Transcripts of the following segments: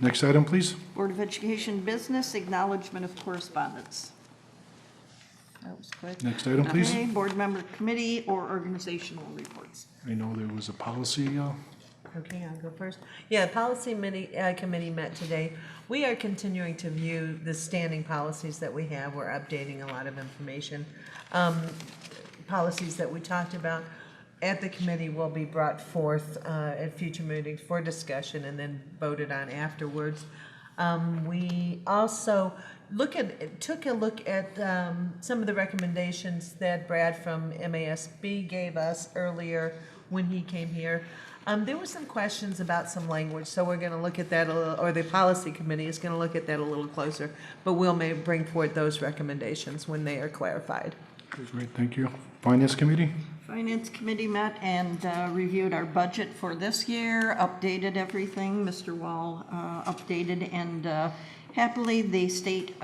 Next item, please. Board of Education business, acknowledgment of correspondence. That was quick. Next item, please. Okay, board member committee or organizational reports. I know there was a policy, Okay, I'll go first. Yeah, policy committee met today. We are continuing to view the standing policies that we have. We're updating a lot of information. Policies that we talked about at the committee will be brought forth at future meetings for discussion and then voted on afterwards. We also took a look at some of the recommendations that Brad from MASB gave us earlier when he came here. There were some questions about some language, so we're going to look at that a little, or the policy committee is going to look at that a little closer, but we'll bring forward those recommendations when they are clarified. Great, thank you. Finance Committee? Finance committee met and reviewed our budget for this year, updated everything. Mr. Wall updated, and happily the state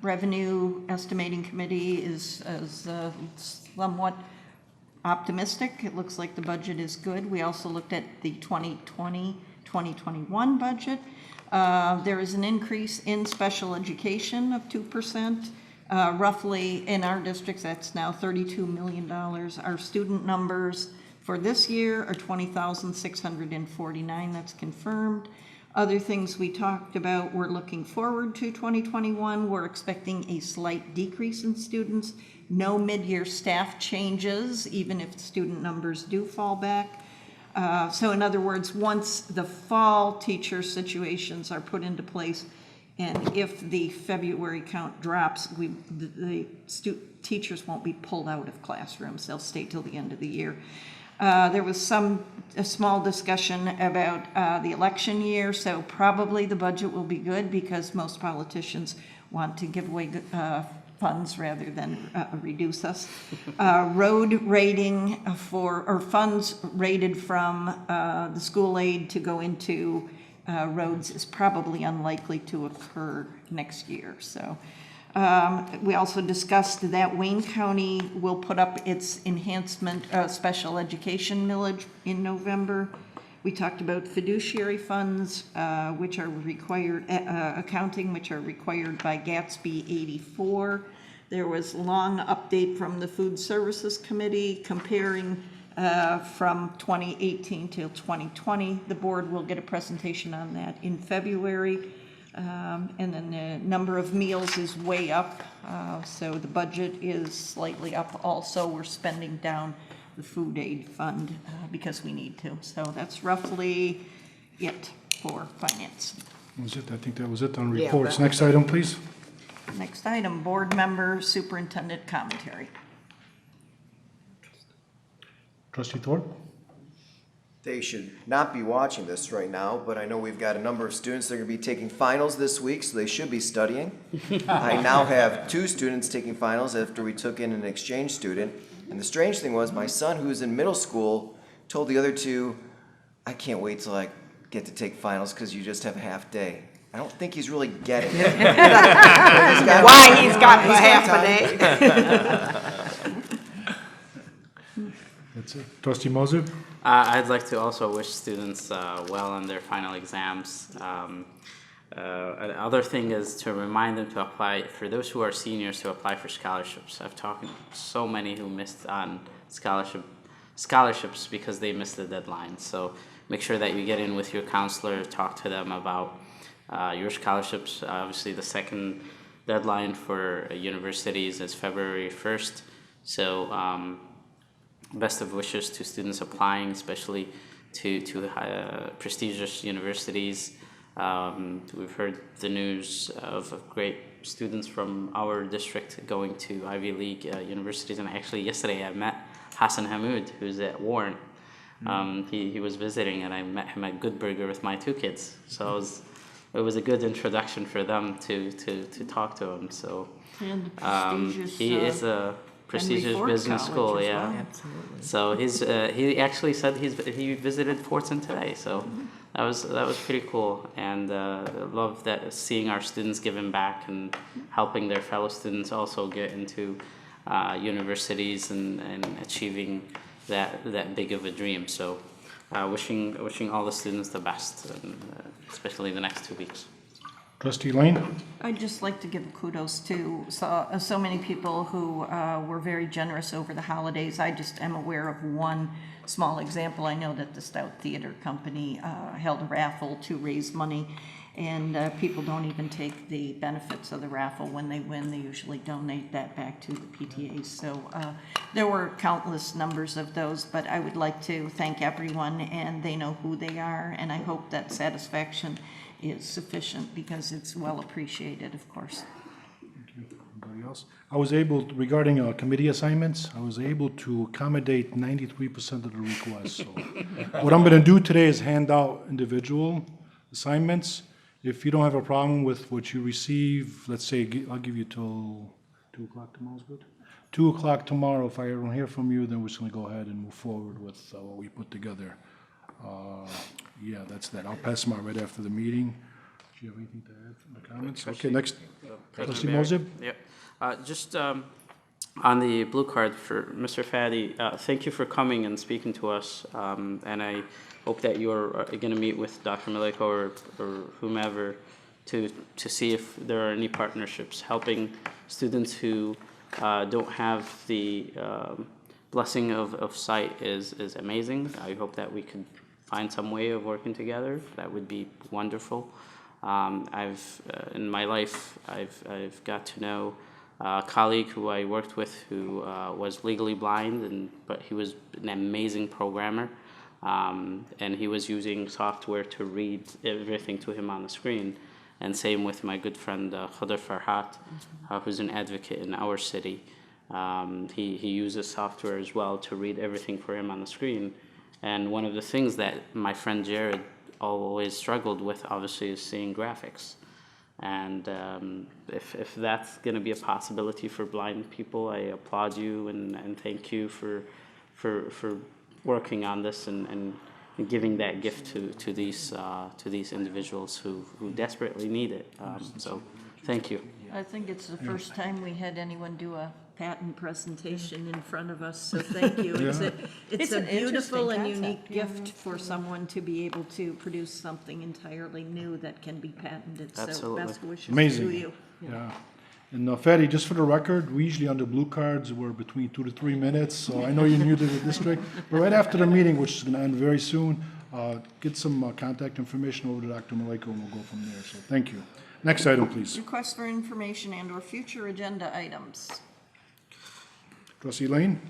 revenue estimating committee is somewhat optimistic. It looks like the budget is good. We also looked at the 2020-2021 budget. There is an increase in special education of 2%. Roughly in our districts, that's now $32 million. Our student numbers for this year are 20,649. That's confirmed. Other things we talked about, we're looking forward to 2021. We're expecting a slight decrease in students. No mid-year staff changes, even if student numbers do fall back. So in other words, once the fall teacher situations are put into place, and if the February count drops, the teachers won't be pulled out of classrooms. They'll stay till the end of the year. There was a small discussion about the election year, so probably the budget will be good because most politicians want to give away funds rather than reduce us. Road rating or funds rated from the school aid to go into roads is probably unlikely to occur next year. So we also discussed that Wayne County will put up its enhancement special education millage in November. We talked about fiduciary funds, which are required, accounting, which are required by Gatsby 84. There was a long update from the Food Services Committee comparing from 2018 till 2020. The board will get a presentation on that in February. And then the number of meals is way up. So the budget is slightly up also. We're spending down the food aid fund because we need to. So that's roughly it for finance. Was it? I think that was it on reports. Next item, please. Next item, board member superintendent commentary. Trustee Thorpe? They should not be watching this right now, but I know we've got a number of students that are going to be taking finals this week, so they should be studying. I now have 2 students taking finals after we took in an exchange student. And the strange thing was my son, who's in middle school, told the other 2, I can't wait till I get to take finals because you just have a half day. I don't think he's really getting it. Why he's got the half a day. That's it. Trustee Moser? I'd like to also wish students well on their final exams. Another thing is to remind them to apply, for those who are seniors, to apply for scholarships. I've talked to so many who missed on scholarships because they missed the deadline. So make sure that you get in with your counselor, talk to them about your scholarships. Obviously, the second deadline for universities is February 1st. So best of wishes to students applying, especially to prestigious universities. We've heard the news of great students from our district going to Ivy League universities, and actually yesterday I met Hassan Hamoud, who's at Warren. He was visiting, and I met him at Good Burger with my 2 kids. So it was a good introduction for them to talk to him. So he is a prestigious business school, yeah. Well. Absolutely. So he actually said he visited Fortson today. So that was pretty cool, and love that seeing our students giving back and helping their fellow students also get into universities and achieving that big of a dream. So wishing all the students the best, and, especially the next 2 weeks. Trustee Lane? I'd just like to give kudos to so many people who were very generous over the holidays. I just am aware of one small example. I know that the Stout Theater Company held a raffle to raise money, and people don't even take the benefits of the raffle when they win. They usually donate that back to the PTAs. So there were countless numbers of those, but I would like to thank everyone, and they know who they are, and I hope that satisfaction is sufficient because it's well appreciated, of course. Anybody else? I was able, regarding committee assignments, I was able to accommodate 93% of the requests. So what I'm going to do today is hand out individual assignments. If you don't have a problem with what you receive, let's say, I'll give you till 2 o'clock tomorrow's good? 2 o'clock tomorrow. If I don't hear from you, then we're just going to go ahead and move forward with what we put together. Yeah, that's that. I'll pass them out right after the meeting. Do you have anything to add from the comments? Okay, next. Trustee Mosib? Yep. Just on the blue card for Mr. Faddy, thank you for coming and speaking to us. And I hope that you're going to meet with Dr. Maliko or whomever to see if there are any partnerships. Helping students who don't have the blessing of sight is amazing. I hope that we could find some way of working together. That would be wonderful. In my life, I've got to know a colleague who I worked with who was legally blind, but he was an amazing programmer, and he was using software to read everything to him on the screen. And same with my good friend Khadr Farhat, who's an advocate in our city. He uses software as well to read everything for him on the screen. And one of the things that my friend Jared always struggled with, obviously, is seeing graphics. And if that's going to be a possibility for blind people, I applaud you and thank you for working on this and giving that gift to these individuals who desperately need it. So thank you. I think it's the first time we had anyone do a patent presentation in front of us, so thank you. It's a an beautiful and interesting unique concept, gift for someone to be able to produce something entirely new that can be patented. So Absolutely. best wishes to Amazing. you. Yeah. And Fadi, just for the record, we usually on the blue cards, we're between 2 to 3 minutes, so I know you're new to the district. But right after the meeting, which is going to end very soon, get some contact information over to Dr. Maliko and we'll go from there. So thank you. Next item, please. Requests for information and/or future agenda items. Trustee Lane?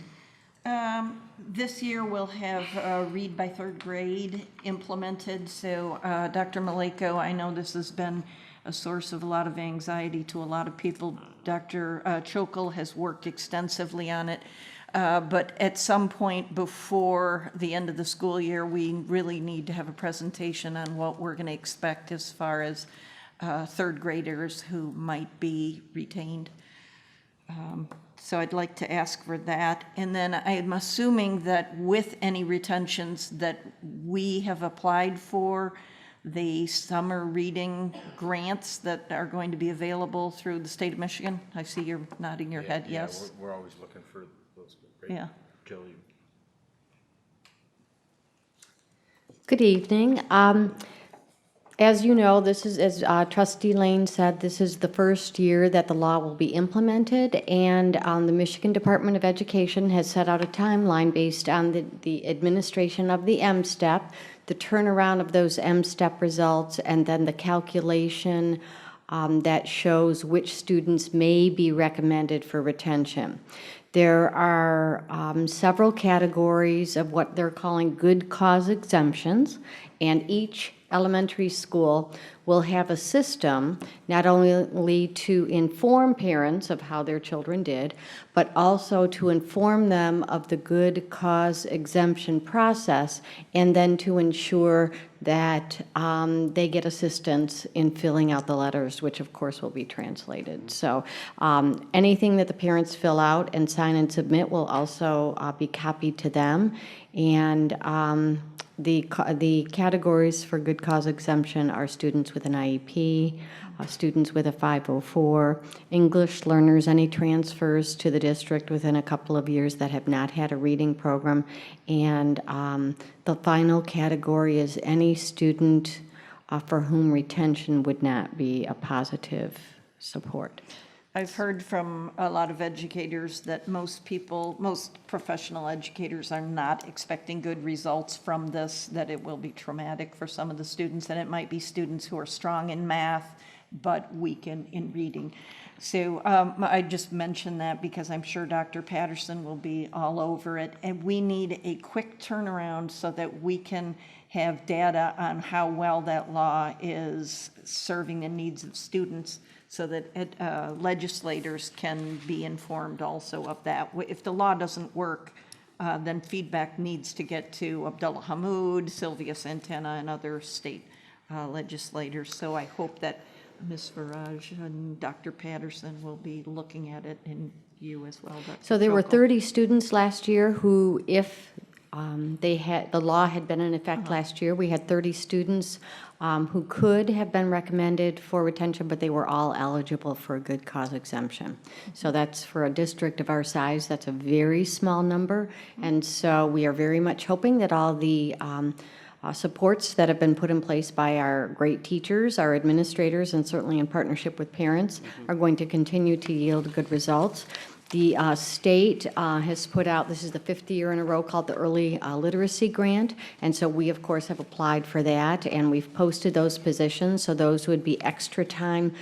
This year we'll have read by third grade implemented, so Dr. Maliko, I know this has been a source of a lot of anxiety to a lot of people. Dr. Chokal has worked extensively on it, but at some point before the end of the school year, we really need to have a presentation on what we're going to expect as far as third graders who might be retained. So I'd like to ask for that. And then I'm assuming that with any retentions that we have applied for the summer reading grants that are going to be available through the state of Michigan. I see you're nodding your head, yes? We're always looking for those great. Yeah. Jill, you. Good evening. As you know, this is, as Trustee Lane said, this is the first year that the law will be implemented, and the Michigan Department of Education has set out a timeline based on the administration of the M-STEP, the turnaround of those M-STEP results, and then the calculation that shows which students may be recommended for retention. There are several categories of what they're calling good cause exemptions, and each elementary school will have a system not only to inform parents of how their children did, but also to inform them of the good cause exemption process, and then to ensure that they get assistance in filling out the letters, which of course will be translated. So anything that the parents fill out and sign and submit will also be copied to them. And The categories for good cause exemption are students with an IEP, students with a 504, English learners, any transfers to the district within a couple of years that have not had a reading program, and the final category is any student for whom retention would not be a positive support. I've heard from a lot of educators that most professional educators are not expecting good results from this, that it will be traumatic for some of the students, and it might be students who are strong in math but weak in reading. So I just mentioned that because I'm sure Dr. Patterson will be all over it, and we need a quick turnaround so that we can have data on how well that law is serving the needs of students, so that legislators can be informed also of that. If the law doesn't work, then feedback needs to get to Abdullah Hammoud, Sylvia Santana, and other state legislators. So I hope that Ms. Farage and Dr. Patterson will be looking at it, and you as well, Dr. So there were Chokol. 30 students last year who, if the law had been in effect last year, we had 30 students who could have been recommended for retention, but they were all eligible for a good cause exemption. So that's, for a district of our size, that's a very small number. And so we are very much hoping that all the supports that have been put in place by our great teachers, our administrators, and certainly in partnership with parents, are going to continue to yield good results. The state has put out, this is the 5th year in a row, called the Early Literacy Grant, and so we, of course, have applied for that, and we've posted those positions, so those would be extra time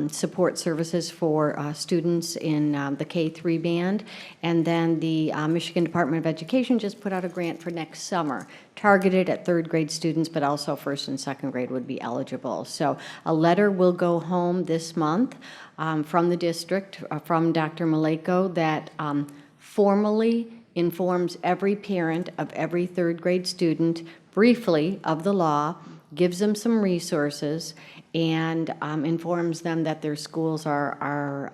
support services for students in the K-3 band. And then the Michigan Department of Education just put out a grant for next summer, targeted at 3rd grade students, but also 1st and 2nd grade would be eligible. So a letter will go home this month from the district, from Dr. Maleko, that formally informs every parent of every 3rd grade student briefly of the law, gives them some resources, and informs them that their schools are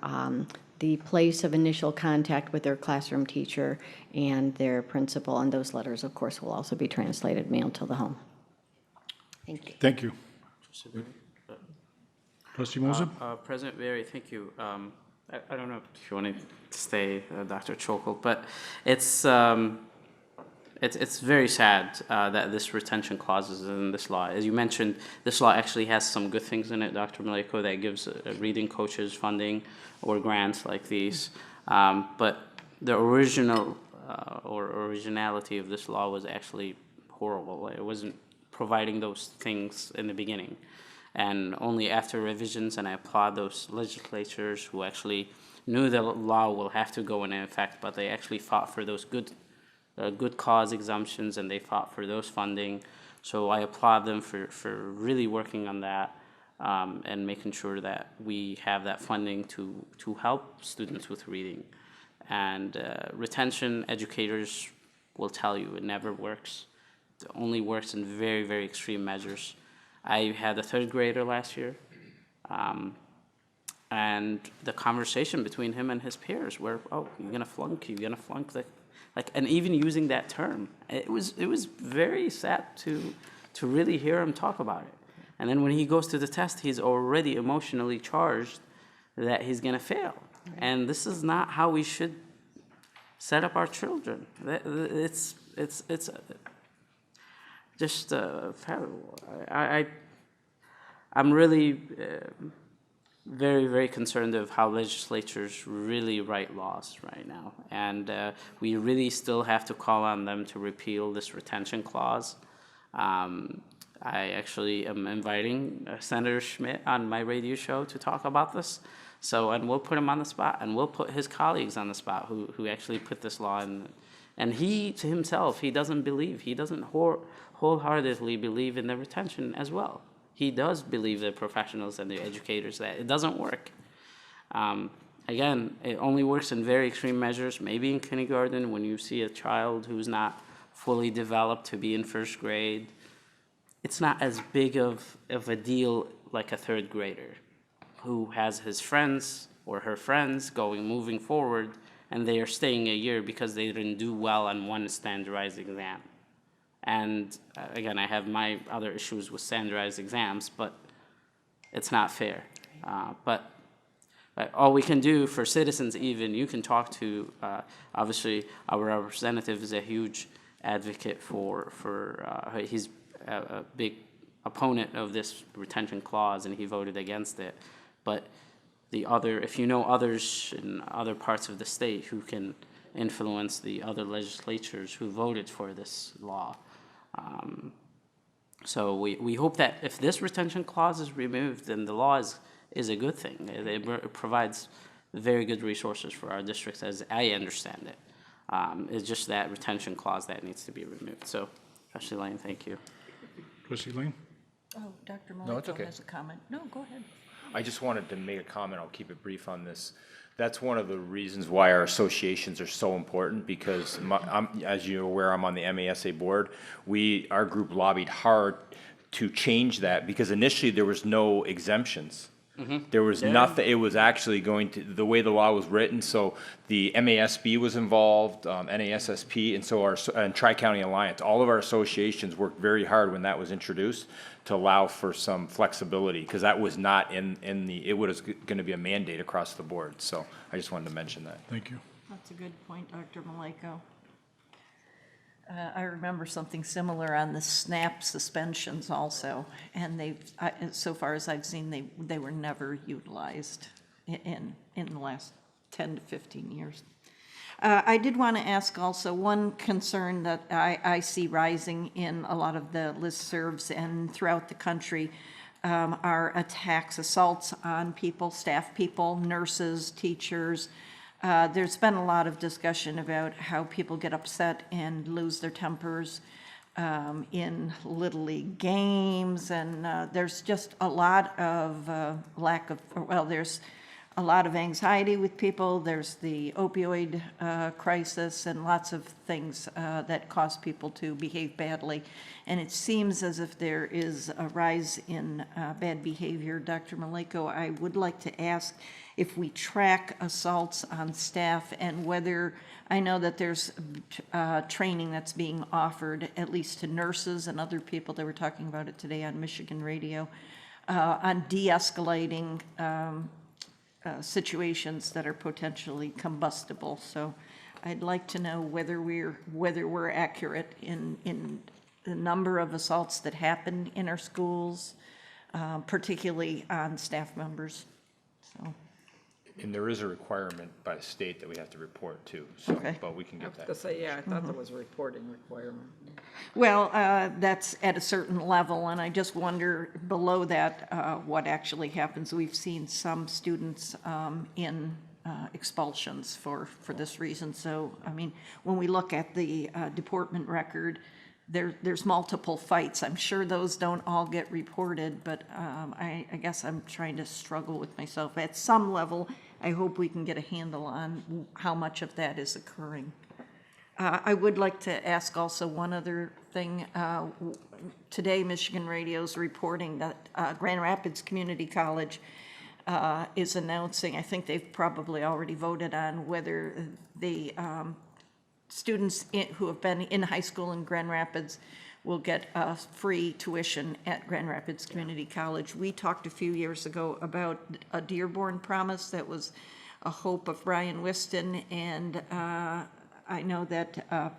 the place of initial contact with their classroom teacher and their principal. And those letters, of course, will also be translated, mailed to the home. Thank you. Thank you. Trustee Moser? President Berry, thank you. I don't know if you want to stay, Dr. Chokol, but it's very sad that this retention clause is in this law. As you mentioned, this law actually has some good things in it, Dr. Maleko, that gives reading coaches funding or grants like these. But the original originality of this law was actually horrible. It wasn't providing those things in the beginning. And only after revisions, and I applaud those legislatures who actually knew the law will have to go into effect, but they actually fought for those good cause exemptions, and they fought for those funding. So I applaud them for really working on that and making sure that we have that funding to help students with reading. And retention, educators will tell you it never works. It only works in very, very extreme measures. I had a 3rd grader last year, and the conversation between him and his peers were, "Oh, you're gonna flunk, and even using that term, it was very sad to really hear him talk about it. And then when he goes to the test, he's already emotionally charged that he's gonna fail, and this is not how we should set up our children. It's just terrible. I'm really very, very concerned of how legislatures really write laws right now. And we really still have to call on them to repeal this retention clause. I actually am inviting Senator Schmidt on my radio show to talk about this. So, and we'll put him on the spot, and we'll put his colleagues on the spot who actually put this law in. And he, to himself, he doesn't wholeheartedly believe in the retention as well. He does believe, the professionals and the educators, that it doesn't work. Again, it only works in very extreme measures, maybe in kindergarten when you see a child who's not fully developed to be in 1st grade. It's not as big of a deal like a 3rd grader who has his friends or her friends moving forward, and they are staying a year because they didn't do well on one standardized exam. And again, I have my other issues with standardized exams, but it's not fair. But all we can do for citizens, even, you can talk to, obviously, our representative is a huge advocate he's a big opponent of this retention clause, and he voted against it. But if you know others in other parts of the state who can influence the other legislatures who voted for this law. So we hope that if this retention clause is removed, then the law is a good thing. It provides very good resources for our districts, as I understand it. It's just that retention clause that needs to be removed. So, Trustee Lane, thank you. Trustee Lane? Oh, Dr. No, it's Maliko okay. has a comment. No, go ahead. I just wanted to make a comment, I'll keep it brief on this. That's one of the reasons why our associations are so important, because as you're aware, I'm on the MASA board. Our group lobbied hard to change that, because initially there was no exemptions. There was nothing, it was actually the way the law was written, so the MASB was involved, NASSP, and Tri-County Alliance. All of our associations worked very hard when that was introduced to allow for some flexibility, because that was not it was going to be a mandate across the board. So I just wanted to mention that. Thank you. That's a good point, Dr. Maliko. I remember something similar on the SNAP suspensions also, and so far as I've seen, they were never utilized in the last 10 to 15 years. I did want to ask also, one concern that I see rising in a lot of the listservs and throughout the country are attacks, assaults on people, staff people, nurses, teachers. There's been a lot of discussion about how people get upset and lose their tempers in Little League games, and there's just a lot of there's a lot of anxiety with people. There's the opioid crisis and lots of things that cause people to behave badly. And it seems as if there is a rise in bad behavior. Dr. Maliko, I would like to ask if we track assaults on staff, and whether, I know that there's training that's being offered, at least to nurses and other people, that were talking about it today on Michigan radio, on de-escalating situations that are potentially combustible. So I'd like to know whether we're accurate in the number of assaults that happen in our schools, particularly on staff members. So. And there is a requirement by the state that we have to report to, so, Okay. but we can I get was that. gonna say, yeah, I thought there was a reporting requirement. Well, that's at a certain level, and I just wonder below that what actually happens. We've seen some students in expulsions for this reason. So, I mean, when we look at the deportment record, there's multiple fights. I'm sure those don't all get reported, but I guess I'm trying to struggle with myself. At some level, I hope we can get a handle on how much of that is occurring. I would like to ask also one other thing. Today, Michigan Radio's reporting that Grand Rapids Community College is announcing, I think they've probably already voted on whether the students who have been in high school in Grand Rapids will get free tuition at Grand Rapids Community College. We talked a few years ago about a Dearborn promise that was a hope of Brian Whiston, and I know that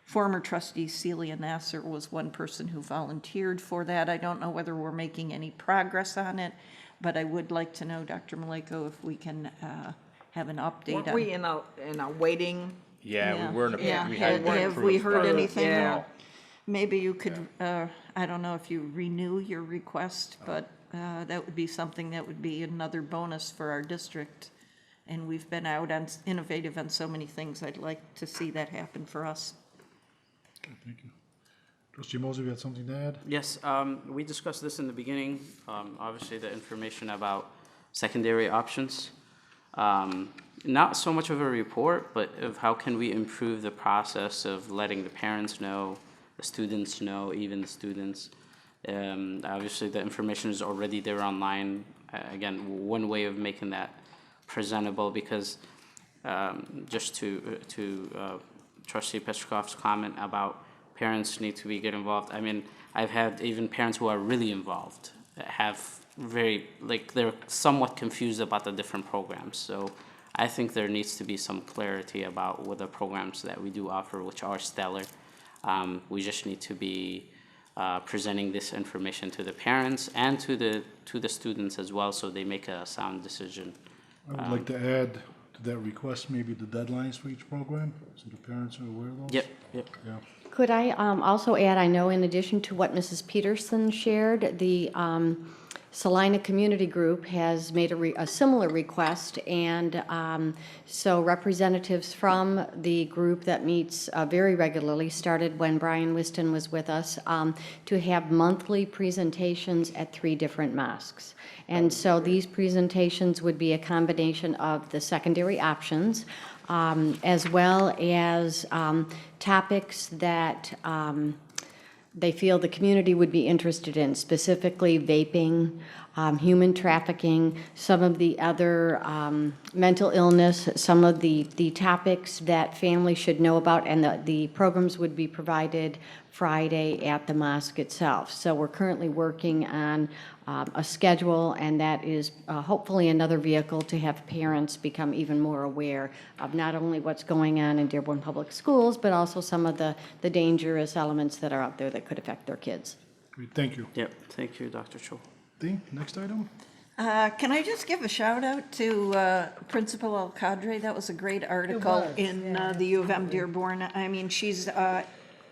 former trustee Celia Nasser was one person who volunteered for that. I don't know whether we're making any progress on it, but I would like to know, Dr. Maliko, if we can have an update Weren't on. we in a waiting? Yeah, we were in Yeah, we had have we heard but- anything? Yeah. Maybe you could, I don't know if you renew your request, but that would be something that would be another bonus for our district. And we've been out on innovative on so many things. I'd like to see that happen for us. Okay, thank you. Trustee Moser, you had something to add? Yes, we discussed this in the beginning, obviously the information about secondary options. Not so much of a report, but of how can we improve the process of letting the parents know, the students know, even the students. Obviously, the information is already there online. Again, one way of making that presentable, because just to Trustee Petroff's comment about parents need to be get involved. I mean, I've had even parents who are really involved have very, like, they're somewhat confused about the different programs. So I think there needs to be some clarity about what the programs that we do offer, which are stellar. We just need to be presenting this information to the parents and to the students as well, so they make a sound decision. I would like to add to that request, maybe the deadlines for each program, so the parents are aware of those. Yep, yep. Yeah. Could I also add, I know in addition to what Mrs. Peterson shared, the Salina Community Group has made a similar request, and so representatives from the group that meets very regularly, started when Brian Whiston was with us, to have monthly presentations at 3 different mosques. And so these presentations would be a combination of the secondary options, as well as topics that they feel the community would be interested in, specifically vaping, human trafficking, some of the other mental illness, some of the topics that families should know about, and the programs would be provided Friday at the mosque itself. So we're currently working on a schedule, and that is hopefully another vehicle to have parents become even more aware of not only what's going on in Dearborn Public Schools, but also some of the dangerous elements that are out there that could affect their kids. Great, thank you. Yep, thank you, Dr. Cho. Next item? Can I just give a shout out to Principal Al-Qadri? That was a great article in the U of M Dearborn. I mean, she's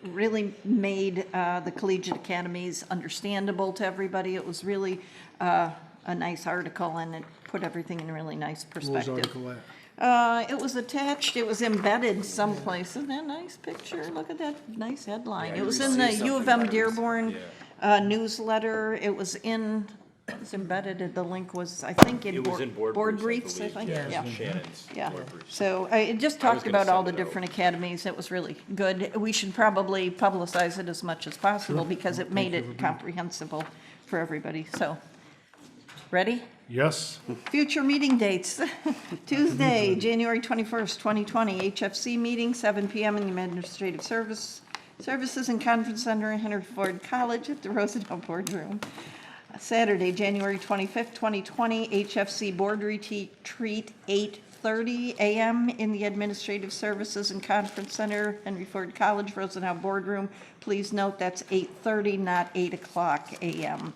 really made the collegiate academies understandable to everybody. It was really a nice article, and it put everything in a really nice What was perspective. the article at? It was attached, it was embedded someplace. Isn't that a nice picture? Look at that nice headline. It was in the U of M Dearborn newsletter. It was embedded, the link was, I think, in It was in board briefs, briefs, I think. Yeah. Shannon's Yeah, board briefs. so it just I was talked gonna about all send the it different academies. It was really good. We should probably publicize it as much as possible because it made it comprehensible for everybody, so. Ready? Yes? Future meeting dates. Tuesday, January 21st, 2020, HFC meeting, 7 PM in the Administrative Services and Conference Center in Henry Ford College at the Roosevelt Boardroom. Saturday, January 25th, 2020, HFC Board Retreat, 8:30 a.m. in the Administrative Services and Conference Center, Henry Ford College, Rosenau Boardroom. Please note that's 8:30, not 8 o'clock a.m.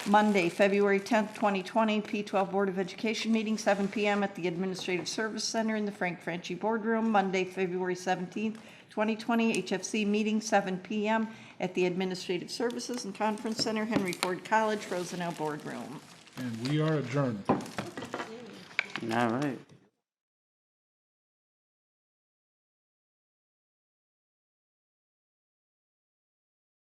Monday, February 10th, 2020, P12 Board of Education meeting, 7 p.m. at the Administrative Service Center in the Frank Franchi Boardroom. Monday, February 17th, 2020, HFC meeting, 7 p.m. at the Administrative Services and Conference Center, Henry Ford College, Rosenau Boardroom. And we are adjourned. All right.